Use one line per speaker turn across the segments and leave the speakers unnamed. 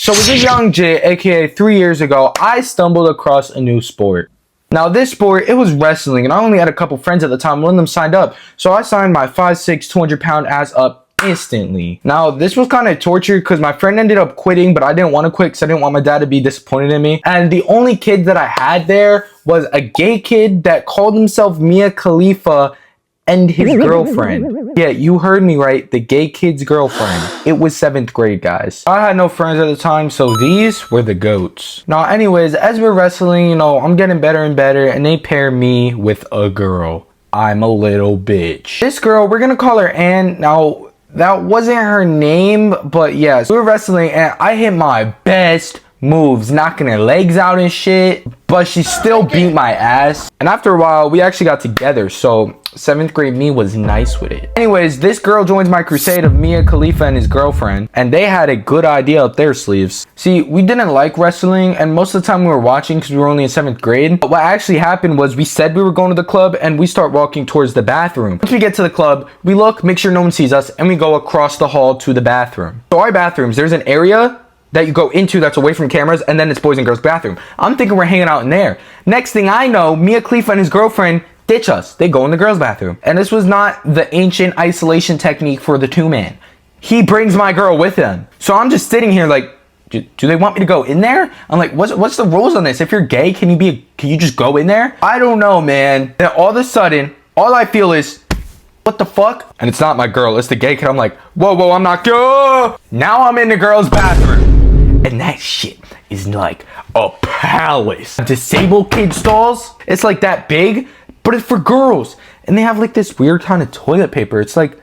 So with this young Jit, aka 3 years ago, I stumbled across a new sport. Now this sport, it was wrestling, and I only had a couple friends at the time. One of them signed up, so I signed my 5'6", 200-pound ass up instantly. Now this was kind of torture because my friend ended up quitting, but I didn't want to quit because I didn't want my dad to be disappointed in me. And the only kid that I had there was a gay kid that called himself Mia Khalifa and his girlfriend. Yeah, you heard me right, the gay kid's girlfriend. It was 7th grade, guys. I had no friends at the time, so these were the goats. Now anyways, as we're wrestling, you know, I'm getting better and better, and they pair me with a girl. I'm a little bitch. This girl, we're gonna call her Ann. Now that wasn't her name, but yes, we were wrestling and I hit my best moves, knocking her legs out and shit, but she still beat my ass. And after a while, we actually got together, so 7th grade me was nice with it. Anyways, this girl joins my crusade of Mia Khalifa and his girlfriend, and they had a good idea up their sleeves. See, we didn't like wrestling, and most of the time we were watching because we were only in 7th grade. But what actually happened was we said we were going to the club, and we start walking towards the bathroom. Once we get to the club, we look, make sure no one sees us, and we go across the hall to the bathroom. So our bathrooms, there's an area that you go into that's away from cameras, and then it's boys and girls bathroom. I'm thinking we're hanging out in there. Next thing I know, Mia Khalifa and his girlfriend ditch us. They go in the girls bathroom. And this was not the ancient isolation technique for the 2-man. He brings my girl with him. So I'm just sitting here like, do they want me to go in there? I'm like, what's the rules on this? If you're gay, can you just go in there? I don't know, man. Then all of a sudden, all I feel is, what the fuck? And it's not my girl, it's the gay kid. I'm like, whoa, I'm not good. Now I'm in the girls bathroom. And that shit is like a palace. Disabled kid stalls, it's like that big, but it's for girls. And they have like this weird kind of toilet paper. It's like,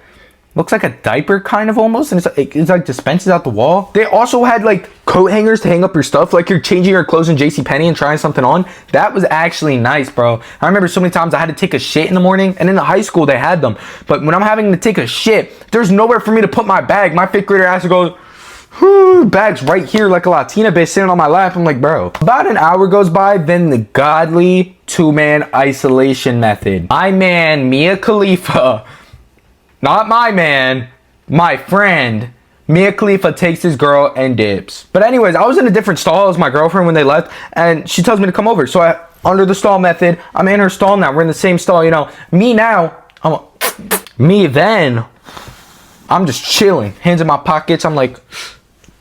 looks like a diaper kind of almost. And it's like dispenses out the wall. They also had like coat hangers to hang up your stuff. Like you're changing your clothes in JCPenney and trying something on. That was actually nice, bro. I remember so many times I had to take a shit in the morning. And in the high school, they had them. But when I'm having to take a shit, there's nowhere for me to put my bag. My 5th grader has to go, bag's right here like a Latina bitch sitting on my lap. I'm like, bro. About an hour goes by, then the godly 2-man isolation method. My man, Mia Khalifa, not my man, my friend, Mia Khalifa takes his girl and dips. But anyways, I was in a different stall as my girlfriend when they left, and she tells me to come over. So under the stall method, I'm in her stall now. We're in the same stall, you know. Me now, me then, I'm just chilling. Hands in my pockets. I'm like,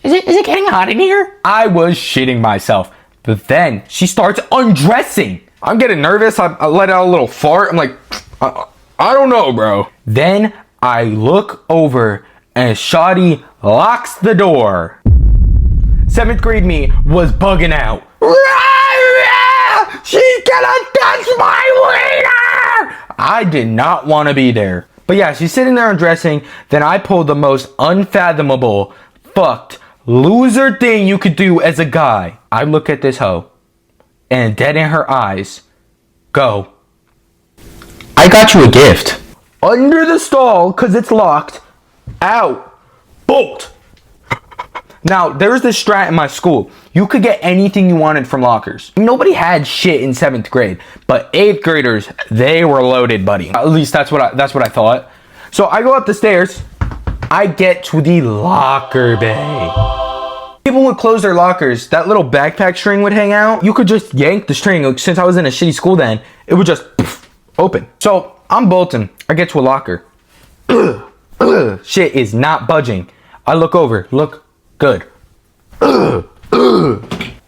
is it getting hot in here? I was shitting myself. But then she starts undressing. I'm getting nervous. I let out a little fart. I'm like, I don't know, bro. Then I look over and Shawty locks the door. 7th grade me was bugging out. She's gonna touch my wiener! I did not want to be there. But yeah, she's sitting there undressing. Then I pulled the most unfathomable, fucked, loser thing you could do as a guy. I look at this hoe and dead in her eyes go, I got you a gift. Under the stall, cause it's locked, out, bolt. Now, there's this strat in my school. You could get anything you wanted from lockers. Nobody had shit in 7th grade, but 8th graders, they were loaded, buddy. At least that's what I thought. So I go up the stairs. I get to the locker bay. People would close their lockers. That little backpack string would hang out. You could just yank the string. Since I was in a shitty school then, it would just open. So I'm bolting. I get to a locker. Shit is not budging. I look over. Look good.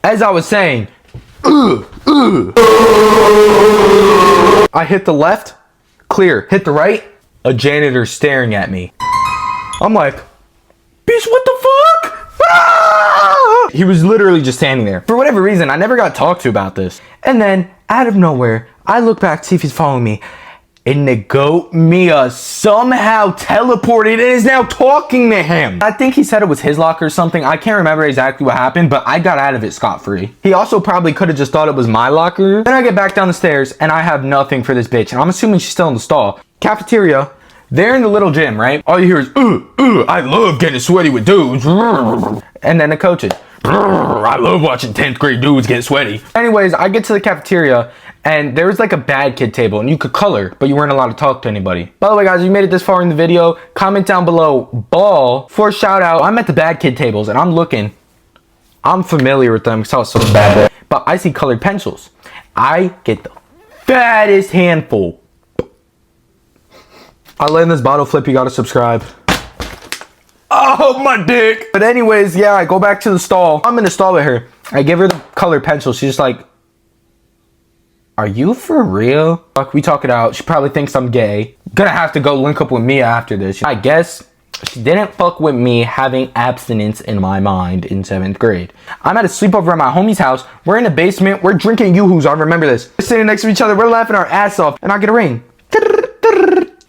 As I was saying, I hit the left. Clear. Hit the right. A janitor staring at me. I'm like, bitch, what the fuck? Ah! He was literally just standing there. For whatever reason, I never got talked to about this. And then, out of nowhere, I look back to see if he's following me. And the goat Mia somehow teleported and is now talking to him. I think he said it was his locker or something. I can't remember exactly what happened, but I got out of it scot-free. He also probably could have just thought it was my locker. Then I get back down the stairs and I have nothing for this bitch. And I'm assuming she's still in the stall. Cafeteria. They're in the little gym, right? All you hear is, I love getting sweaty with dudes. And then the coaches, I love watching 10th grade dudes get sweaty. Anyways, I get to the cafeteria and there was like a bad kid table and you could color, but you weren't allowed to talk to anybody. By the way, guys, if you made it this far in the video, comment down below ball for a shout out. I'm at the bad kid tables and I'm looking I'm familiar with them because I was so bad. But I see colored pencils. I get the fattest handful. I land this bottle flip, you gotta subscribe. Oh, my dick. But anyways, yeah, I go back to the stall. I'm in the stall with her. I give her the colored pencil. She's just like, are you for real? Fuck, we talk it out. She probably thinks I'm gay. Gonna have to go link up with Mia after this. I guess she didn't fuck with me having abstinence in my mind in 7th grade. I'm at a sleepover at my homie's house. We're in the basement. We're drinking Yoo-Hoos. I remember this. We're sitting next to each other. We're laughing our ass off. And I get a ring.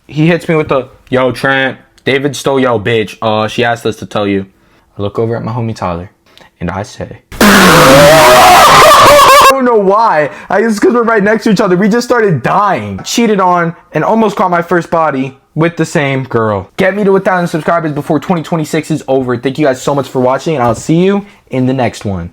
He hits me with the, yo, Trent, David stole your bitch. She asked us to tell you. I look over at my homie Tyler. And I say, I don't know why. It's because we're right next to each other. We just started dying. Cheated on and almost caught my first body with the same girl. Get me to 1,000 subscribers before 2026 is over. Thank you guys so much for watching, and I'll see you in the next one.